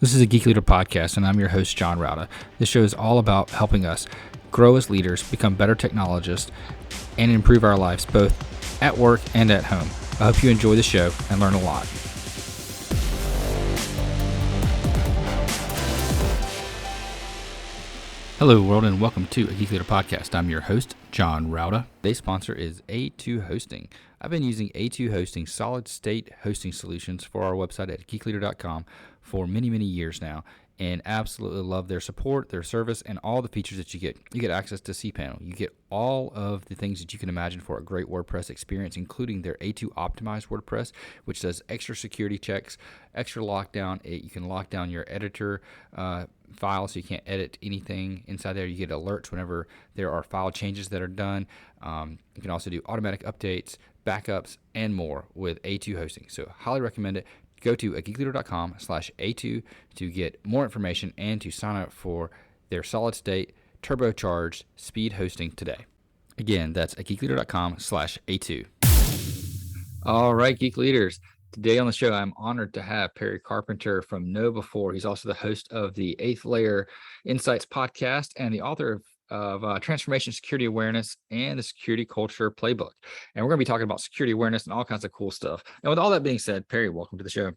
This is a Geek Leader podcast, and I'm your host, John Rauda. This show is all about helping us grow as leaders, become better technologists, and improve our lives both at work and at home. I hope you enjoy the show and learn a lot. Hello, world, and welcome to a Geek Leader podcast. I'm your host, John Rauda. Today's sponsor is A2 Hosting. I've been using A2 Hosting solid-state hosting solutions for our website at geekleader.com for many years now, and absolutely love their support, their service, and all the features that you get. You get access to cPanel. You get all of the things that you can imagine for a great WordPress experience, including their A2 optimized WordPress, which does extra security checks, extra lockdown. You can lock down your editor file so you can't edit anything inside there. You get alerts whenever there are file changes that are done. You can also do automatic updates, backups, and more with A2 Hosting. So highly recommend it. Go to geekleader.com/A2 to get more information and to sign up for their solid state turbocharged speed hosting today. Again, that's at geekleader.com/A2. All right, Geek Leaders. Today on the show, I'm honored to have Perry Carpenter from Know Before. He's also the host of the Eighth Layer Insights podcast and the author of Transformational Security Awareness and the Security Culture Playbook. And we're going to be talking about security awareness and all kinds of cool stuff. And with all that being said, Perry, welcome to the show.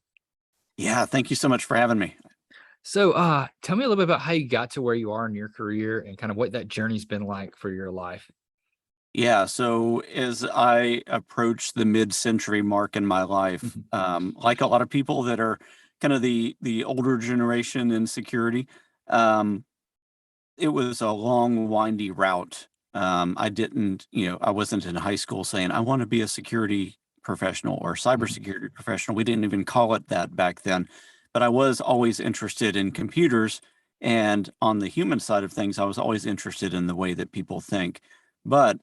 Yeah, thank you so much for having me. So tell me a little bit about how you got to where you are in your career and kind of what that journey's been like for your life. Yeah, so as I approach the mid-century mark in my life, like a lot of people that are kind of the older generation in security, it was a long, windy route. I wasn't in high school saying, I want to be a security professional or cybersecurity professional. We didn't even call it that back then. But I was always interested in computers. And on the human side of things, I was always interested in the way that people think. But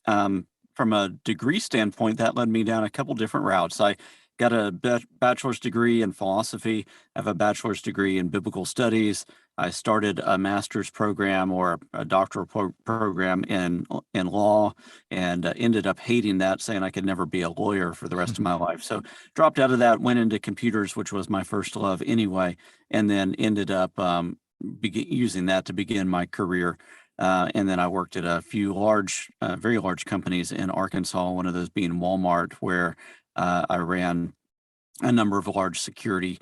from a degree standpoint, that led me down a couple different routes. I got a bachelor's degree in philosophy. I have a bachelor's degree in biblical studies. I started a master's program or a doctoral program in law and ended up hating that, saying I could never be a lawyer for the rest of my life. So dropped out of that, went into computers, which was my first love anyway, and then ended up using that to begin my career. And then I worked at a few very large companies in Arkansas, one of those being Walmart, where I ran a number of large security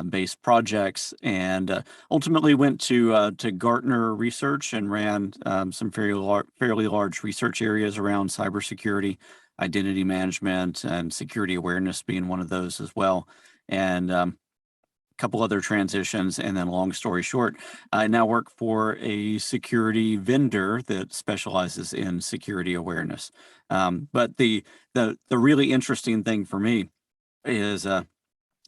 based projects, and ultimately went to Gartner Research and ran some fairly large research areas around cybersecurity, identity management, and security awareness being one of those as well. And couple other transitions, and then long story short, I now work for a security vendor that specializes in security awareness. But the really interesting thing for me is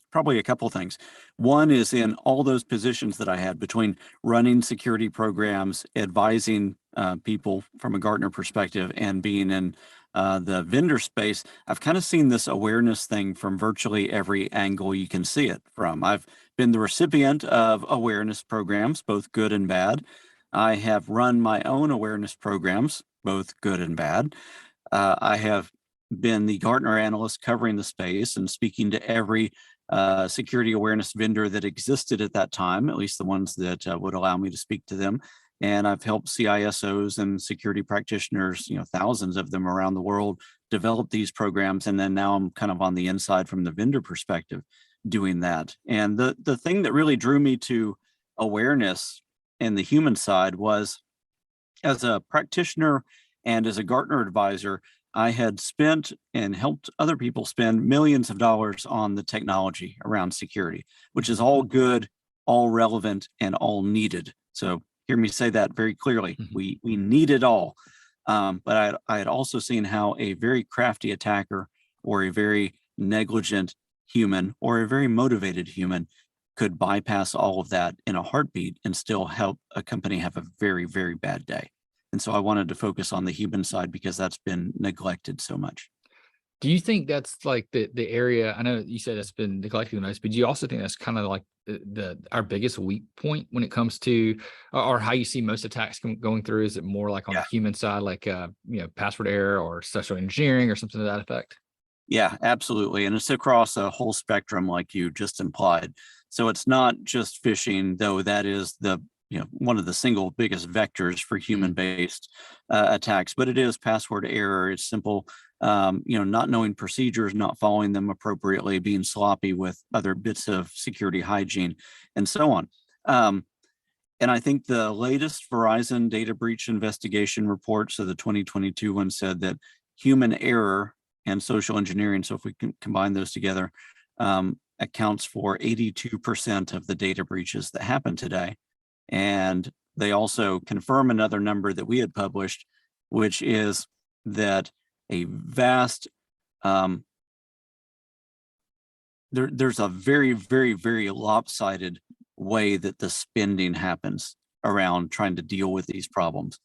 probably a couple things. One is in all those positions that I had between running security programs, advising people from a Gartner perspective, and being in the vendor space, I've kind of seen this awareness thing from virtually every angle you can see it from. I've been the recipient of awareness programs, both good and bad. I have run my own awareness programs, both good and bad. I have been the Gartner analyst covering the space and speaking to every security awareness vendor that existed at that time, at least the ones that would allow me to speak to them. And I've helped CISOs and security practitioners, thousands of them around the world, develop these programs. And then now I'm kind of on the inside from the vendor perspective doing that. And the thing that really drew me to awareness and the human side was, as a practitioner and as a Gartner advisor, I had spent and helped other people spend millions of dollars on the technology around security, which is all good, all relevant, and all needed. So hear me say that very clearly. We need it all. But I had also seen how a very crafty attacker or a very negligent human or a very motivated human could bypass all of that in a heartbeat and still help a company have a very, very bad day. And so I wanted to focus on the human side because that's been neglected so much. Do you think that's like the area? I know you said that's been neglected the most, but do you also think that's kind of like our biggest weak point when it comes to, or how you see most attacks going through? Is it more like on the human side, like password error or social engineering or something to that effect? Yeah, absolutely. And it's across a whole spectrum, like you just implied. So it's not just phishing, though that is the one of the single biggest vectors for human-based attacks, but it is password error. It's simple, not knowing procedures, not following them appropriately, being sloppy with other bits of security hygiene, and so on. And I think the latest Verizon data breach investigation report, so the 2022 one, said that human error and social engineering, so if we can combine those together, accounts for 82% of the data breaches that happen today. And they also confirm another number that we had published, which is that a vast, there's a very, very, very lopsided way that the spending happens around trying to deal with these problems.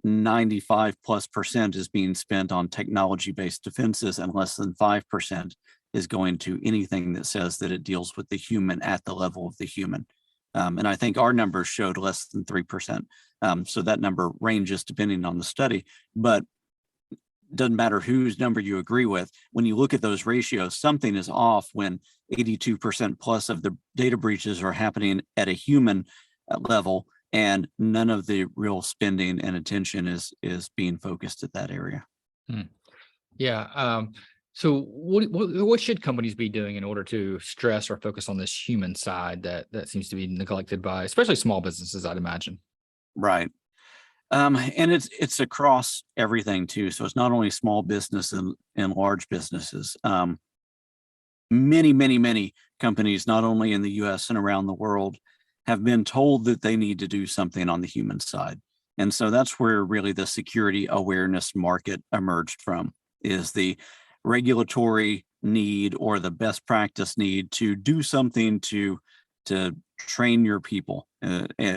95+% is being spent on technology-based defenses, and less than 5% is going to anything that says that it deals with the human at the level of the human. And I think our numbers showed less than 3%. So that number ranges depending on the study, but doesn't matter whose number you agree with. When you look at those ratios, something is off when 82% plus of the data breaches are happening at a human level, and none of the real spending and attention is being focused at that area. Yeah. So what should companies be doing in order to stress or focus on this human side that seems to be neglected by especially small businesses, I'd imagine? Right. And it's across everything too. So it's not only small business and large businesses. Many companies, not only in the US and around the world, have been told that they need to do something on the human side. And so that's where really the security awareness market emerged from, is the regulatory need or the best practice need to do something to train your people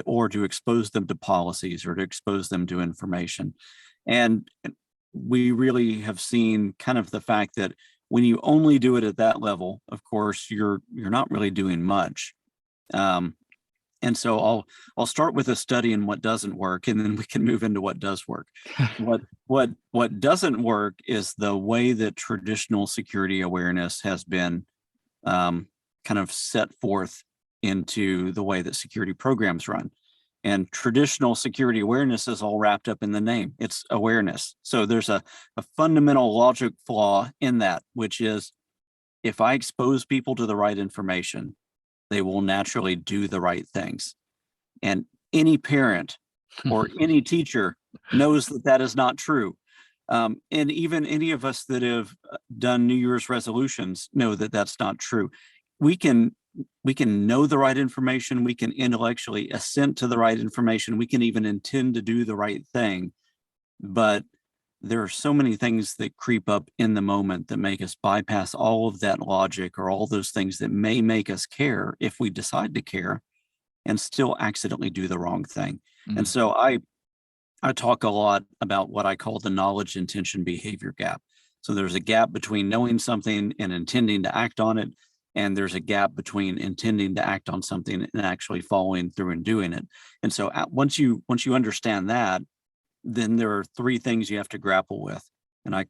or to expose them to policies or to expose them to information. And we really have seen kind of the fact that when you only do it at that level, of course, you're not really doing much. And so I'll start with a study in what doesn't work, and then we can move into what does work. What doesn't work is the way that traditional security awareness has been kind of set forth into the way that security programs run. And traditional security awareness is all wrapped up in the name. It's awareness. So there's a fundamental logic flaw in that, which is if I expose people to the right information, they will naturally do the right things. And any parent or any teacher knows that that is not true. And even any of us that have done New Year's resolutions know that that's not true. We can know the right information. We can intellectually assent to the right information. We can even intend to do the right thing. But there are so many things that creep up in the moment that make us bypass all of that logic or all those things that may make us care if we decide to care and still accidentally do the wrong thing. And so I talk a lot about what I call the knowledge intention behavior gap. So there's a gap between knowing something and intending to act on it. And there's a gap between intending to act on something and actually following through and doing it. And so once you understand that, then there are three things you have to grapple with. And I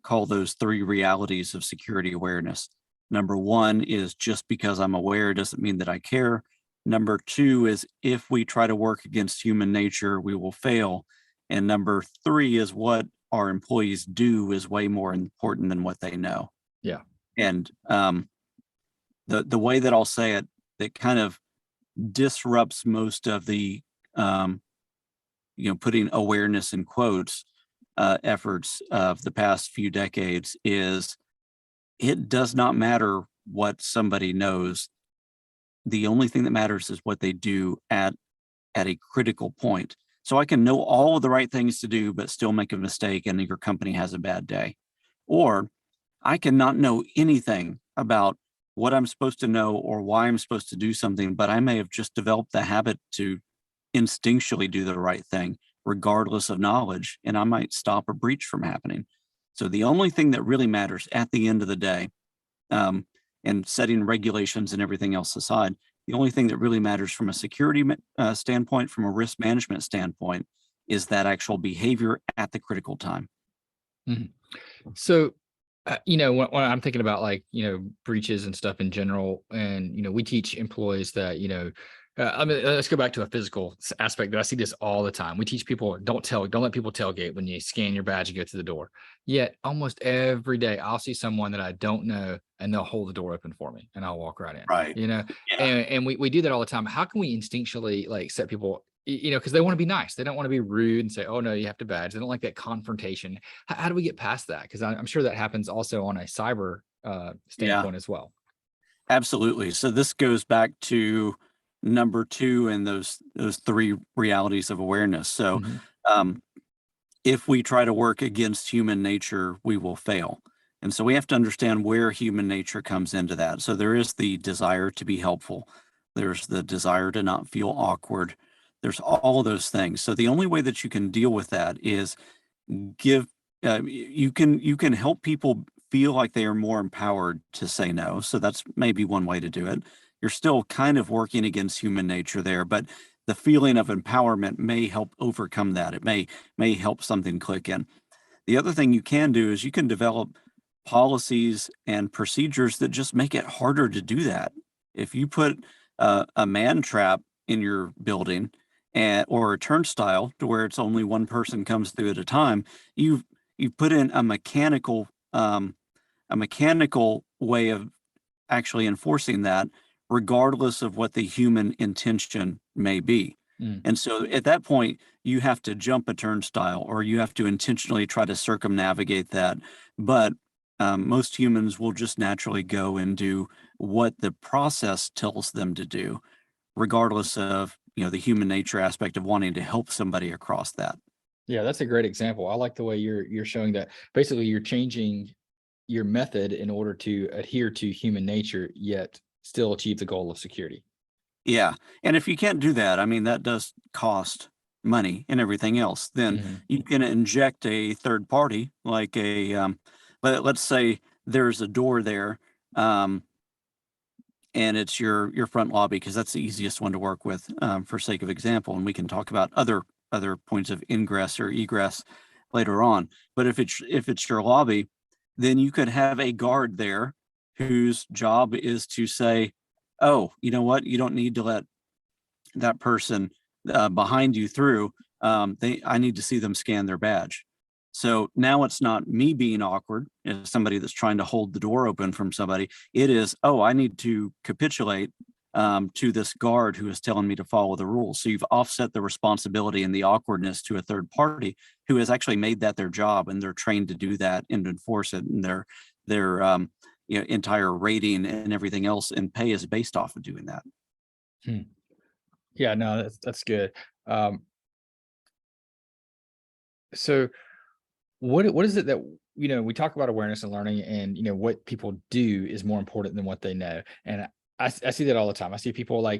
call those three realities of security awareness. Number one is just because I'm aware doesn't mean that I care. Number two is if we try to work against human nature, we will fail. And number three is what our employees do is way more important than what they know. Yeah. And the way that I'll say it, that kind of disrupts most of the putting awareness in quotes efforts of the past few decades is it does not matter what somebody knows. The only thing that matters is what they do at a critical point. So I can know all of the right things to do, but still make a mistake and your company has a bad day. Or I can not know anything about what I'm supposed to know or why I'm supposed to do something, but I may have just developed the habit to instinctually do the right thing, regardless of knowledge, and I might stop a breach from happening. So the only thing that really matters at the end of the day, and setting regulations and everything else aside, the only thing that really matters from a security standpoint, from a risk management standpoint, is that actual behavior at the critical time. So when I'm thinking about breaches and stuff in general, and we teach employees that let's go back to a physical aspect that I see this all the time. We teach people don't let people tailgate when you scan your badge and go to the door. Yet almost every day I'll see someone that I don't know and they'll hold the door open for me and I'll walk right in. Right. Yeah. And we do that all the time. How can we instinctually set people? Because they want to be nice. They don't want to be rude and say, "Oh no, you have to badge." They don't like that confrontation. How do we get past that? Because I'm sure that happens also on a cyber standpoint as well. Absolutely. So this goes back to number 2 in those 3 realities of awareness. So if we try to work against human nature, we will fail. And so we have to understand where human nature comes into that. So there is the desire to be helpful. There's the desire to not feel awkward. There's all of those things. So the only way that you can deal with that is give you can help people feel like they are more empowered to say no. So that's maybe one way to do it. You're still kind of working against human nature there, but the feeling of empowerment may help overcome that. It may help something click in. The other thing you can do is you can develop policies and procedures that just make it harder to do that. If you put a man trap in your building or a turnstile to where it's only one person comes through at a time, you've put in a mechanical way of actually enforcing that, regardless of what the human intention may be. And so at that point, you have to jump a turnstile or you have to intentionally try to circumnavigate that. But most humans will just naturally go and do what the process tells them to do, regardless of the human nature aspect of wanting to help somebody across that. Yeah, that's a great example. I like the way you're showing that. Basically, you're changing your method in order to adhere to human nature, yet still achieve the goal of security. Yeah. And if you can't do that, I mean, that does cost money and everything else. Then you can inject a third party, like let's say there's a door there, and it's your front lobby, because that's the easiest one to work with, for sake of example. And we can talk about other points of ingress or egress later on. But if it's your lobby, then you could have a guard there whose job is to say, "Oh, you know what? You don't need to let that person behind you through. I need to see them scan their badge." So now it's not me being awkward as somebody that's trying to hold the door open from somebody. It is, "Oh, I need to capitulate to this guard who is telling me to follow the rules." So you've offset the responsibility and the awkwardness to a third party who has actually made that their job, and they're trained to do that and enforce it. And their entire rating and everything else and pay is based off of doing that. Yeah, no, that's good. So what is it that we talk about awareness and learning, and what people do is more important than what they know. And I see that all the time. I see people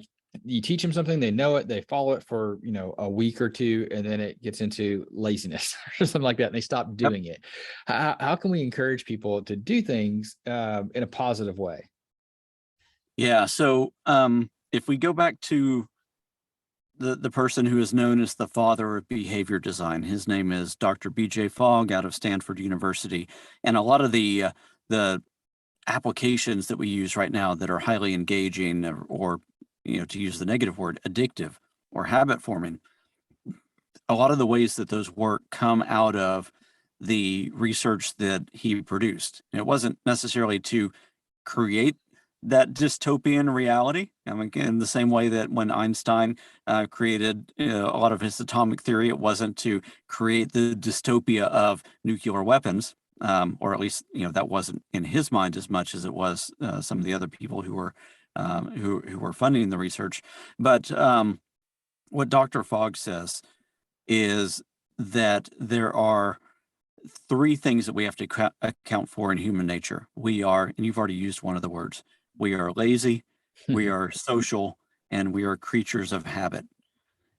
you teach them something, they know it, they follow it for a week or two, and then it gets into laziness or something like that, and they stop doing it. How can we encourage people to do things in a positive way? Yeah. So if we go back to the person who is known as the father of behavior design, his name is Dr. B.J. Fogg out of Stanford University. And a lot of the applications that we use right now that are highly engaging, or to use the negative word, addictive or habit forming, a lot of the ways that those work come out of the research that he produced. And it wasn't necessarily to create that dystopian reality. I mean, in the same way that when Einstein created a lot of his atomic theory, it wasn't to create the dystopia of nuclear weapons, or at least that wasn't in his mind as much as it was some of the other people who were funding the research. But what Dr. Fogg says is that there are 3 things that we have to account for in human nature. We are, and you've already used one of the words, we are lazy, we are social, and we are creatures of habit.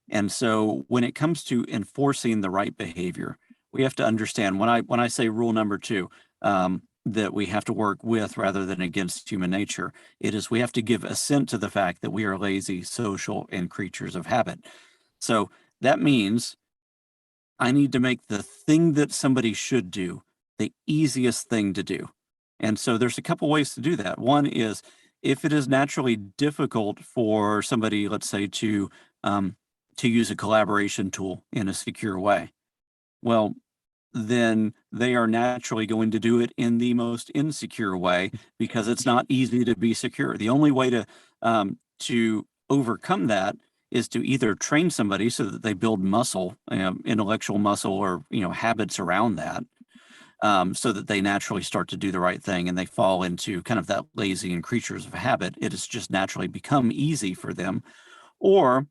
And so when it comes to enforcing the right behavior, we have to understand, when I say rule number 2, that we have to work with rather than against human nature, it is we have to give assent to the fact that we are lazy, social, and creatures of habit. So that means I need to make the thing that somebody should do the easiest thing to do. And so there's a couple ways to do that. One is if it is naturally difficult for somebody, let's say, to use a collaboration tool in a secure way, well, then they are naturally going to do it in the most insecure way because it's not easy to be secure. The only way to overcome that is to either train somebody so that they build muscle, intellectual muscle, or habits around that, so that they naturally start to do the right thing and they fall into kind of that lazy and creatures of habit. It has just naturally become easy for them. Or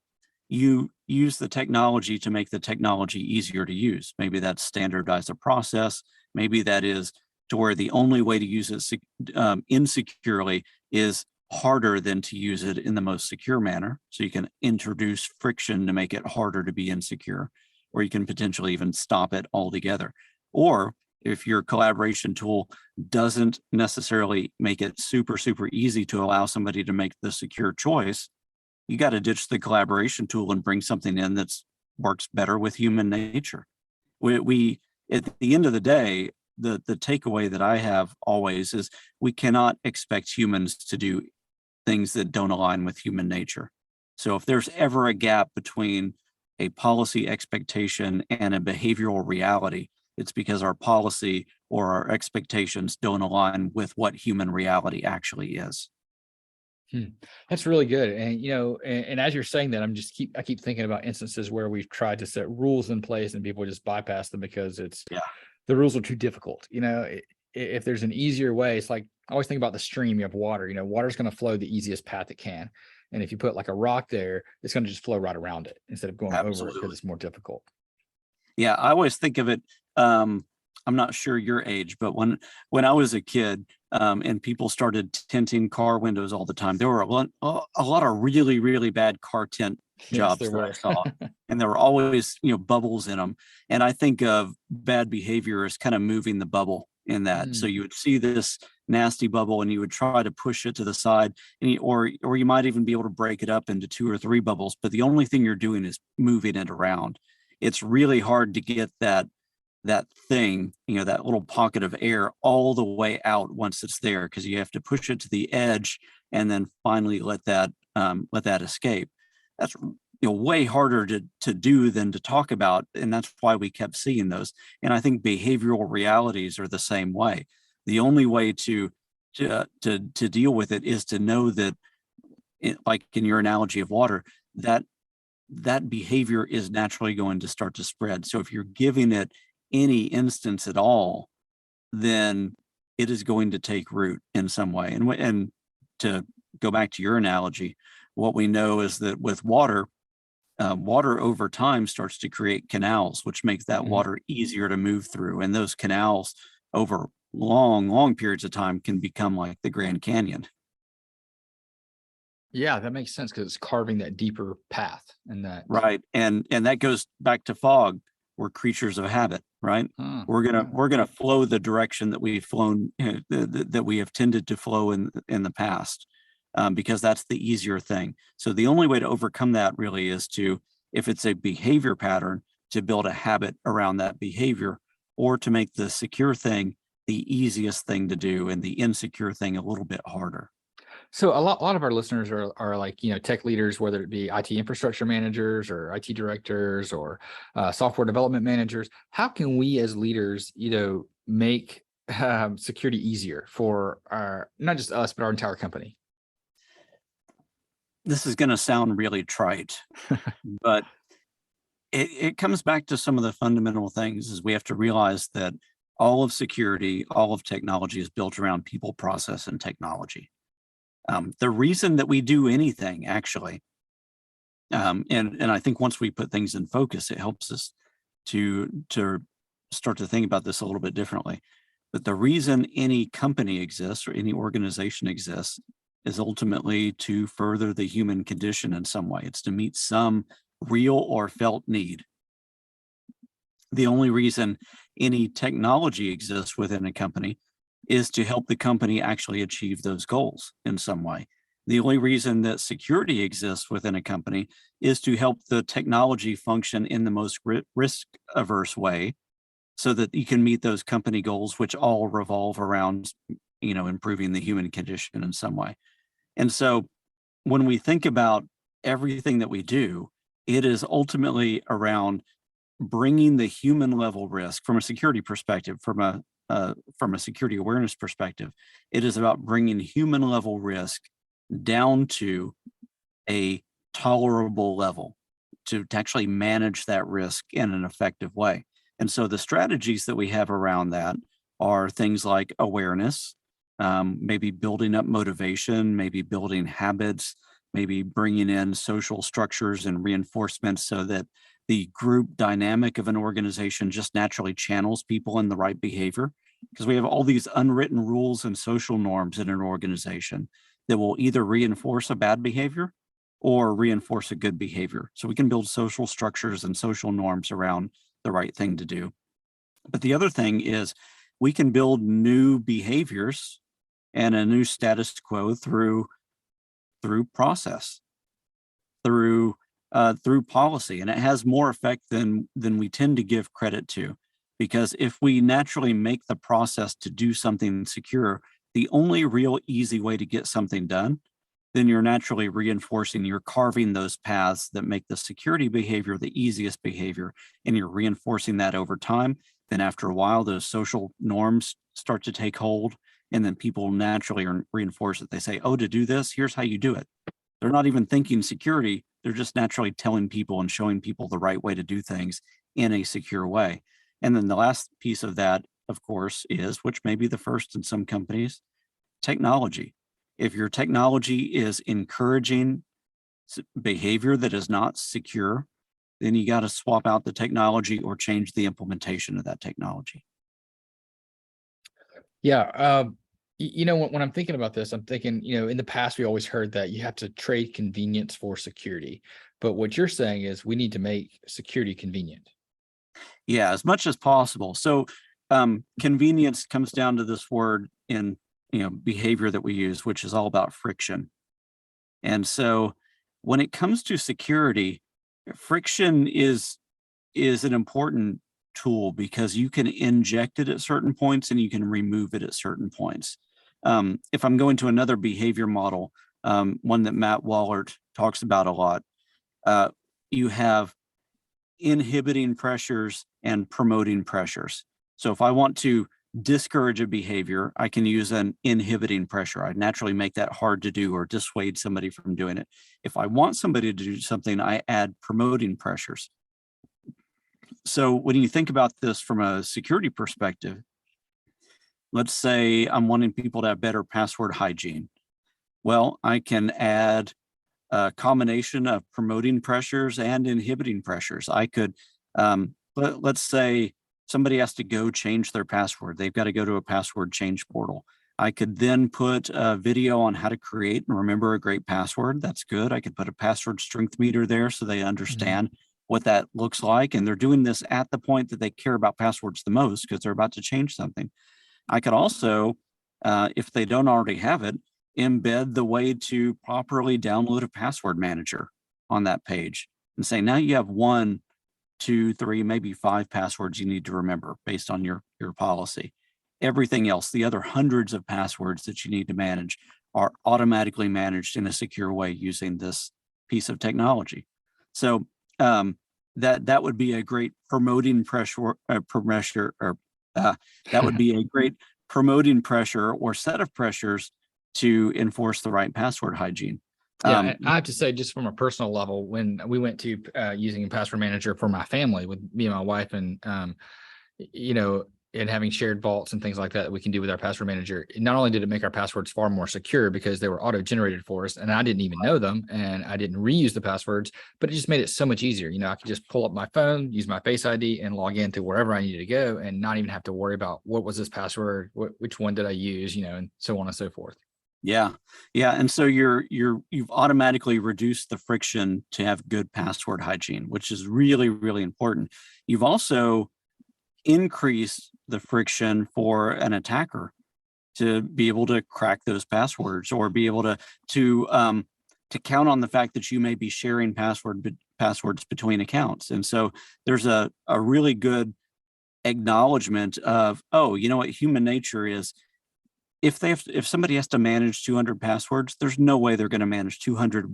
you use the technology to make the technology easier to use. Maybe that's standardize a process. Maybe that is to where the only way to use it insecurely is harder than to use it in the most secure manner. So you can introduce friction to make it harder to be insecure, or you can potentially even stop it altogether. Or if your collaboration tool doesn't necessarily make it super, super easy to allow somebody to make the secure choice, you got to ditch the collaboration tool and bring something in that works better with human nature. We at the end of the day, the takeaway that I have always is we cannot expect humans to do things that don't align with human nature. So if there's ever a gap between a policy expectation and a behavioral reality, it's because our policy or our expectations don't align with what human reality actually is. That's really good. And, and as you're saying that, I keep thinking about instances where we've tried to set rules in place and people just bypass them because the rules are too difficult. If there's an easier way, it's like, I always think about the stream. You have water, water's going to flow the easiest path it can. And if you put like a rock there, it's going to just flow right around it instead of going over it because it's more difficult. Yeah, I always think of it. I'm not sure your age, but when I was a kid, and people started tinting car windows all the time, there were a lot of really, really bad car tint jobs that I saw, and there were always bubbles in them. And I think of bad behavior as kind of moving the bubble in that. So you would see this nasty bubble, and you would try to push it to the side, and or you might even be able to break it up into 2 or 3 bubbles. But the only thing you're doing is moving it around. It's really hard to get that thing, that little pocket of air all the way out once it's there, because you have to push it to the edge and then finally let that escape. That's way harder to do than to talk about, and that's why we kept seeing those. And I think behavioral realities are the same way. The only way to deal with it is to know that, like in your analogy of water, that behavior is naturally going to start to spread. So if you're giving it any instance at all, then it is going to take root in some way. And to go back to your analogy, what we know is that with water over time starts to create canals, which makes that water easier to move through. And those canals over long periods of time can become like the Grand Canyon. Yeah, that makes sense because it's carving that deeper path. Right. And that goes back to fog. We're creatures of habit, right? We're gonna flow the direction that we've flown, that we have tended to flow in the past, because that's the easier thing. So the only way to overcome that really is to, if it's a behavior pattern, to build a habit around that behavior, or to make the secure thing the easiest thing to do and the insecure thing a little bit harder. So a lot of our listeners are like, tech leaders, whether it be IT infrastructure managers or IT directors or software development managers. How can we as leaders, make security easier for not just us, but our entire company? This is going to sound really trite, but it comes back to some of the fundamental things. Is we have to realize that all of security, all of technology is built around people, process, and technology. The reason that we do anything, actually, and I think once we put things in focus, it helps us to start to think about this a little bit differently. But the reason any company exists or any organization exists is ultimately to further the human condition in some way. It's to meet some real or felt need. The only reason any technology exists within a company is to help the company actually achieve those goals in some way. The only reason that security exists within a company is to help the technology function in the most risk-averse way so that you can meet those company goals, which all revolve around, improving the human condition in some way. And so when we think about everything that we do, it is ultimately around bringing the human level risk from a security perspective, from a security awareness perspective. It is about bringing human level risk down to a tolerable level to actually manage that risk in an effective way. And so the strategies that we have around that are things like awareness, maybe building up motivation, maybe building habits, maybe bringing in social structures and reinforcements so that the group dynamic of an organization just naturally channels people in the right behavior. Because we have all these unwritten rules and social norms in an organization that will either reinforce a bad behavior or reinforce a good behavior. So we can build social structures and social norms around the right thing to do. But the other thing is we can build new behaviors and a new status quo through process, through policy, and it has more effect than we tend to give credit to. Because if we naturally make the process to do something secure the only real easy way to get something done, then you're naturally reinforcing, you're carving those paths that make the security behavior the easiest behavior, and you're reinforcing that over time. Then after a while, those social norms start to take hold, and then people naturally reinforce it. They say, oh, to do this, here's how you do it. They're not even thinking security. They're just naturally telling people and showing people the right way to do things in a secure way. And then the last piece of that, of course, is, which may be the first in some companies, technology. If your technology is encouraging behavior that is not secure, then you got to swap out the technology or change the implementation of that technology. Yeah. When I'm thinking about this, I'm thinking, in the past, we always heard that you have to trade convenience for security. But what you're saying is we need to make security convenient. Yeah, as much as possible. So convenience comes down to this word in behavior that we use, which is all about friction. And so when it comes to security, friction is an important tool because you can inject it at certain points and you can remove it at certain points. If I'm going to another behavior model, one that Matt Wallert talks about a lot, you have inhibiting pressures and promoting pressures. So if I want to discourage a behavior, I can use an inhibiting pressure. I naturally make that hard to do or dissuade somebody from doing it. If I want somebody to do something, I add promoting pressures. So when you think about this from a security perspective, let's say I'm wanting people to have better password hygiene. Well, I can add a combination of promoting pressures and inhibiting pressures. I could, let's say somebody has to go change their password. They've got to go to a password change portal. I could then put a video on how to create and remember a great password. That's good. I could put a password strength meter there so they understand what that looks like. And they're doing this at the point that they care about passwords the most because they're about to change something. I could also, if they don't already have it, embed the way to properly download a password manager on that page and say, now you have 1, 2, 3, maybe 5 passwords you need to remember based on your policy. Everything else, the other hundreds of passwords that you need to manage are automatically managed in a secure way using this piece of technology. So that would be a great promoting pressure, that would be a great promoting pressure or set of pressures to enforce the right password hygiene. Yeah, I have to say, just from a personal level, when we went to using a password manager for my family with me and my wife, and and having shared vaults and things like that we can do with our password manager, not only did it make our passwords far more secure because they were auto-generated for us and I didn't even know them and I didn't reuse the passwords, but it just made it so much easier. I could just pull up my phone, use my Face ID and log into wherever I needed to go and not even have to worry about what was this password, which one did I use, and so on and so forth. Yeah. And so you've automatically reduced the friction to have good password hygiene, which is really, really important. You've also increased the friction for an attacker to be able to crack those passwords or be able to count on the fact that you may be sharing passwords between accounts. And so there's a really good acknowledgement of, oh, you know what human nature is. if somebody has to manage 200 passwords, there's no way they're going to manage 200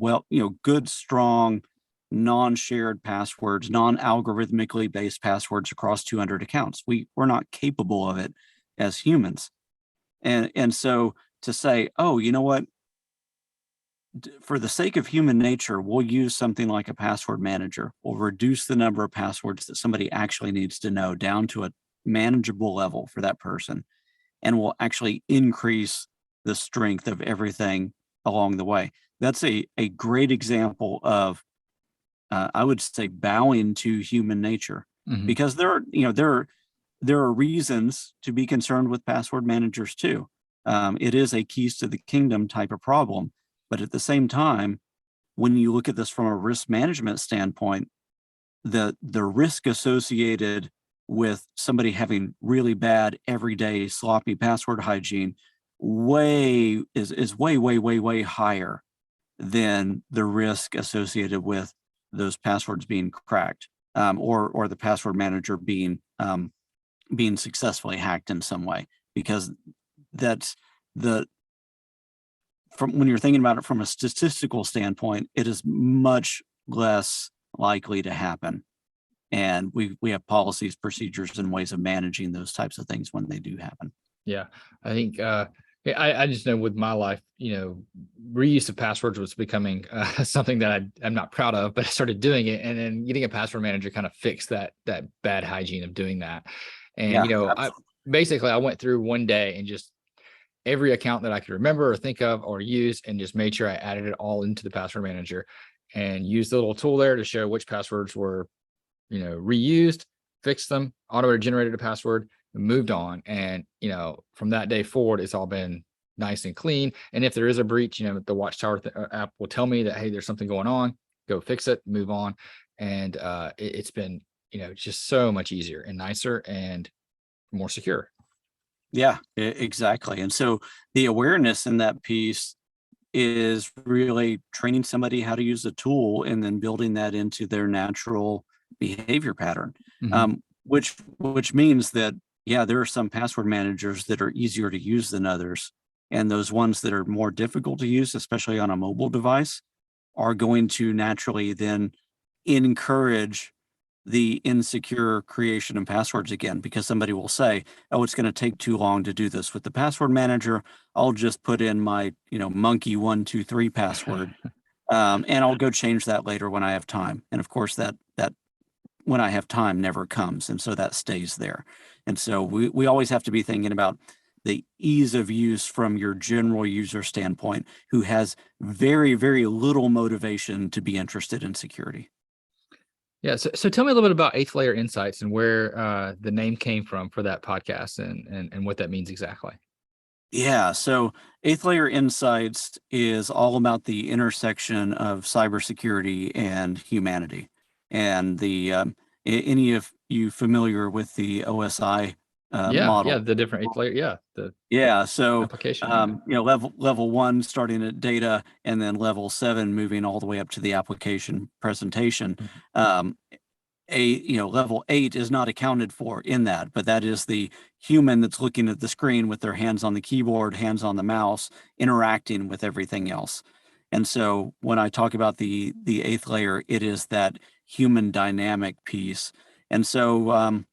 good, strong, non-shared passwords, non-algorithmically based passwords across 200 accounts. We're not capable of it as humans. And so to say, oh, you know what, for the sake of human nature, we'll use something like a password manager. We'll reduce the number of passwords that somebody actually needs to know down to a manageable level for that person, and will actually increase the strength of everything along the way. That's a great example of, I would say, bowing to human nature, because there are reasons to be concerned with password managers too. It is a keys to the kingdom type of problem, but at the same time, when you look at this from a risk management standpoint, the risk associated with somebody having really bad everyday sloppy password hygiene is way higher than the risk associated with those passwords being cracked, or the password manager being successfully hacked in some way, because that's from when you're thinking about it from a statistical standpoint, it is much less likely to happen. And we have policies, procedures, and ways of managing those types of things when they do happen. Yeah, I think I just know with my life, reuse of passwords was becoming something that I'm not proud of, but I started doing it, and then getting a password manager kind of fixed that bad hygiene of doing that. And I went through one day and just every account that I could remember or think of or use, and just made sure I added it all into the password manager, and used the little tool there to show which passwords were reused, fixed them, auto generated a password, and moved on. And from that day forward, it's all been nice and clean. And if there is a breach, the Watchtower app will tell me that, hey, there's something going on, go fix it, move on. And it's been just so much easier and nicer and more secure. Yeah, exactly. And so the awareness in that piece is really training somebody how to use the tool, and then building that into their natural behavior pattern, which means that, there are some password managers that are easier to use than others. And those ones that are more difficult to use, especially on a mobile device, are going to naturally then encourage the insecure creation of passwords again, because somebody will say, oh, it's going to take too long to do this with the password manager. I'll just put in my, monkey123 password, and I'll go change that later when I have time. And of course, that when I have time never comes. And so that stays there. And so we always have to be thinking about the ease of use from your general user standpoint, who has very, very little motivation to be interested in security. Yeah. So tell me a little bit about Eighth Layer Insights, and where the name came from for that podcast, and what that means exactly. Yeah. So Eighth Layer Insights is all about the intersection of cybersecurity and humanity. And any of you familiar with the OSI model? Yeah, the different eighth layer. So application. level 1 starting at data, and then level 7 moving all the way up to the application presentation. Level 8 is not accounted for in that, but that is the human that's looking at the screen with their hands on the keyboard, hands on the mouse, interacting with everything else. And so when I talk about the 8th layer, it is that human dynamic piece. And so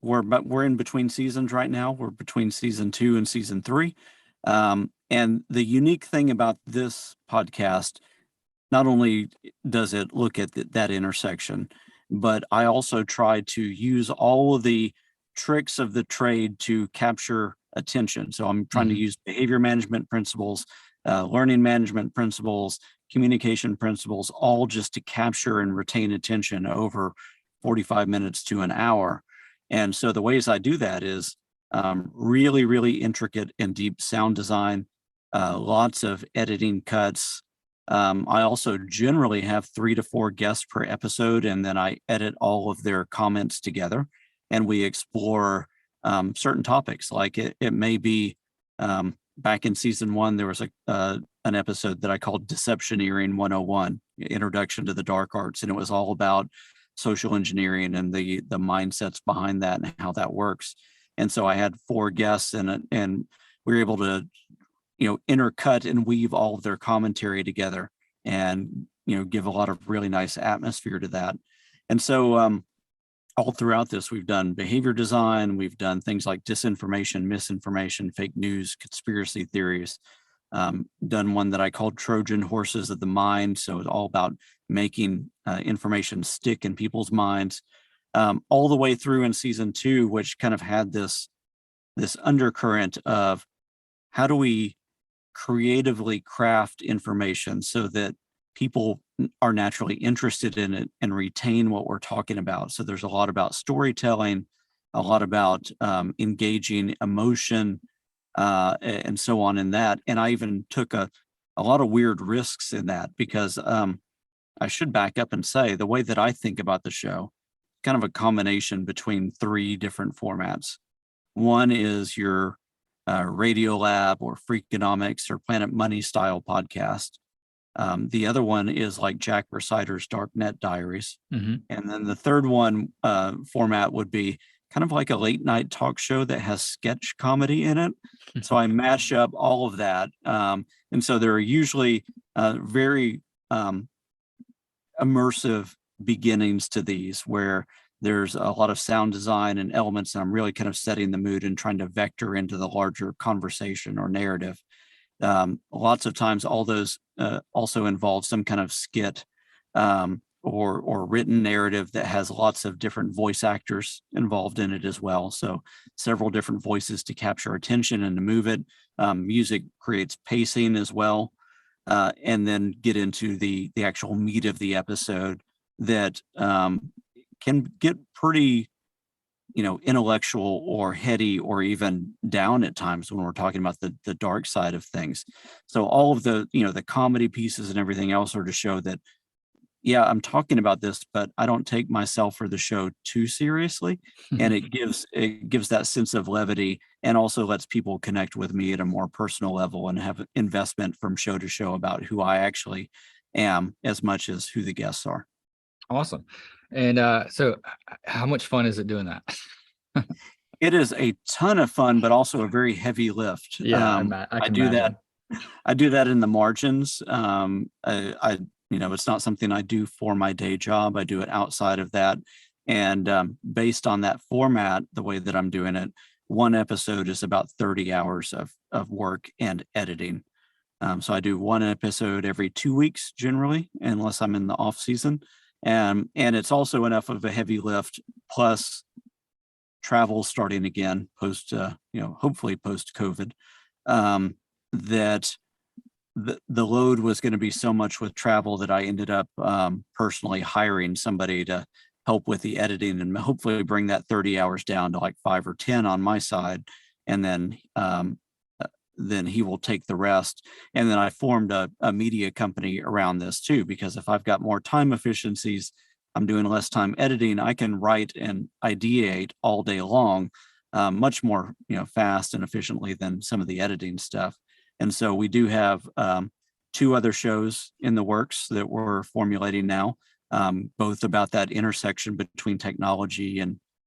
we're in between seasons right now. We're between season 2 and season 3. And the unique thing about this podcast, not only does it look at that intersection, but I also try to use all of the tricks of the trade to capture attention. So I'm trying to use behavior management principles, learning management principles, communication principles, all just to capture and retain attention over 45 minutes to an hour. And so the ways I do that is really, really intricate and deep sound design, lots of editing cuts. I also generally have 3 to 4 guests per episode, and then I edit all of their comments together, and we explore certain topics. Like it may be back in season 1, there was an episode that I called Deceptioneering 101, Introduction to the Dark Arts, and it was all about social engineering and the mindsets behind that and how that works. And so I had 4 guests, and we were able to, intercut and weave all of their commentary together and, give a lot of really nice atmosphere to that. And so all throughout this, we've done behavior design, we've done things like disinformation, misinformation, fake news, conspiracy theories, done one that I called Trojan Horses of the Mind. So it's all about making information stick in people's minds, all the way through in season 2, which kind of had this undercurrent of how do we creatively craft information so that people are naturally interested in it and retain what we're talking about. So there's a lot about storytelling, a lot about engaging emotion, and so on in that. And I even took a lot of weird risks in that because I should back up and say the way that I think about the show, kind of a combination between 3 different formats. One is your Radiolab or Freakonomics or Planet Money style podcast. The other one is like Jack Rhysider's Darknet Diaries. Mm-hmm. And then the third one format would be kind of like a late night talk show that has sketch comedy in it. So I mash up all of that. And so there are usually very immersive beginnings to these where there's a lot of sound design and elements, and I'm really kind of setting the mood and trying to vector into the larger conversation or narrative. Lots of times all those also involve some kind of skit or written narrative that has lots of different voice actors involved in it as well. So several different voices to capture attention and to move it. Music creates pacing as well. And then get into the actual meat of the episode that can get pretty, intellectual or heady or even down at times when we're talking about the dark side of things. So all of the, the comedy pieces and everything else are to show that, yeah, I'm talking about this, but I don't take myself or the show too seriously. And it gives that sense of levity and also lets people connect with me at a more personal level and have investment from show to show about who I actually am as much as who the guests are. Awesome. And so how much fun is it doing that? It is a ton of fun, but also a very heavy lift. Yeah, I can imagine. I do that in the margins. It's not something I do for my day job. I do it outside of that. And based on that format, the way that I'm doing it, one episode is about 30 hours of work and editing. So I do one episode every 2 weeks generally, unless I'm in the off season. And it's also enough of a heavy lift, plus travel starting again post, hopefully post COVID, that the load was going to be so much with travel that I ended up personally hiring somebody to help with the editing and hopefully bring that 30 hours down to like 5 or 10 on my side. And then he will take the rest. And then I formed a media company around this too, because if I've got more time efficiencies, I'm doing less time editing, I can write and ideate all day long, much more, fast and efficiently than some of the editing stuff. And so we do have 2 other shows in the works that we're formulating now, both about that intersection between technology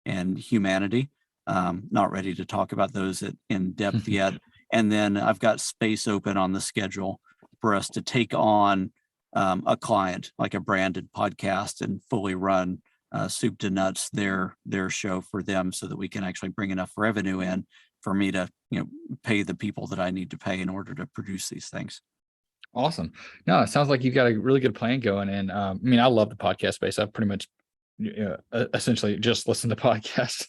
and humanity. Not ready to talk about those in depth yet. And then I've got space open on the schedule for us to take on a client, like a branded podcast, and fully run soup to nuts their show for them so that we can actually bring enough revenue in for me to, pay the people that I need to pay in order to produce these things. Awesome. No, it sounds like you've got a really good plan going. And I love the podcast space. I've pretty much essentially just listen to podcasts,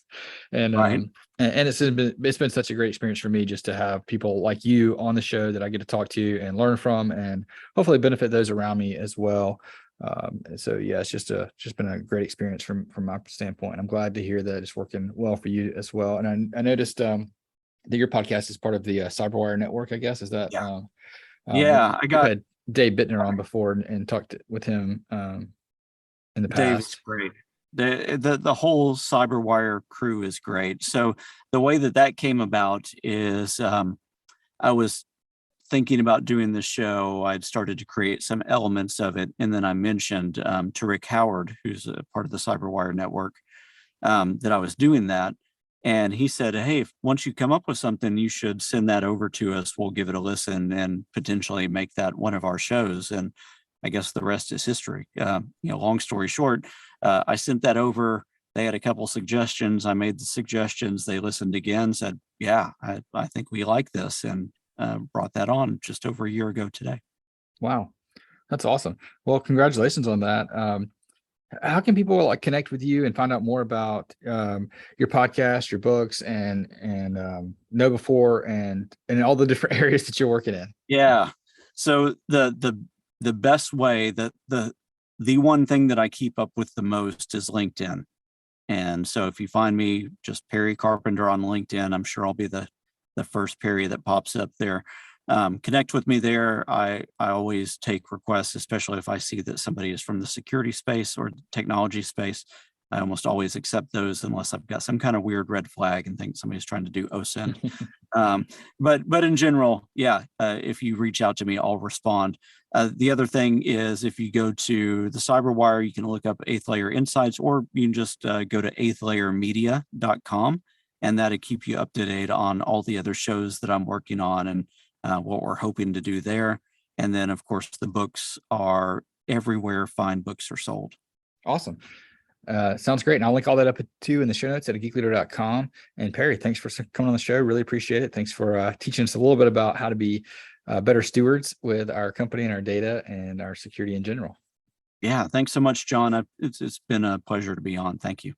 and Right. And it's been such a great experience for me just to have people like you on the show that I get to talk to and learn from, and hopefully benefit those around me as well. So yeah, it's just been a great experience from my standpoint. I'm glad to hear that it's working well for you as well. And I noticed that your podcast is part of the Cyberwire network, I guess. Is that Yeah. I got had Dave Bittner on before and talked with him in the Dave's past. great. The whole Cyberwire crew is great. So the way that came about is I was thinking about doing the show. I'd started to create some elements of it, and then I mentioned to Rick Howard, who's a part of the Cyberwire network, that I was doing that. And he said, hey, once you come up with something, you should send that over to us. We'll give it a listen and potentially make that one of our shows. And I guess the rest is history. Long story short, I sent that over. They had a couple suggestions. I made the suggestions. They listened again, said, yeah, I think we like this, and brought that on just over a year ago today. Wow. That's awesome. Well, congratulations on that. How can people connect with you and find out more about your podcast, your books, and Know Before, and all the different areas that you're working in? Yeah. So the best way, that the one thing that I keep up with the most is LinkedIn. And so if you find me just Perry Carpenter on LinkedIn, I'm sure I'll be the first Perry that pops up there. Connect with me there. I always take requests, especially if I see that somebody is from the security space or technology space. I almost always accept those unless I've got some kind of weird red flag and think somebody's trying to do OSINT. But in general, yeah, if you reach out to me, I'll respond. The other thing is, if you go to the CyberWire, you can look up 8th Layer Insights, or you can just go to 8thlayermedia.com, and that'll keep you up to date on all the other shows that I'm working on and what we're hoping to do there. And then, of course, the books are everywhere fine books are sold. Awesome. Sounds great. And I'll link all that up too in the show notes at geekleader.com. And Perry, thanks for coming on the show. Really appreciate it. Thanks for teaching us a little bit about how to be better stewards with our company and our data and our security in general. Yeah. Thanks so much, John. It's been a pleasure to be on. Thank you.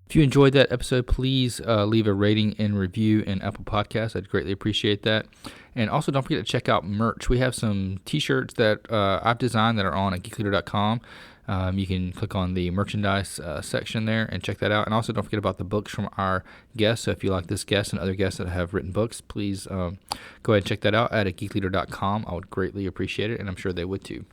If you enjoyed that episode, please leave a rating and review in Apple Podcasts. I'd greatly appreciate that. And also, don't forget to check out merch. We have some t-shirts that I've designed that are on at geekleader.com. You can click on the merchandise section there and check that out. And also, don't forget about the books from our guests. So if you like this guest and other guests that have written books, please go ahead and check that out at geekleader.com. I would greatly appreciate it, and I'm sure they would too.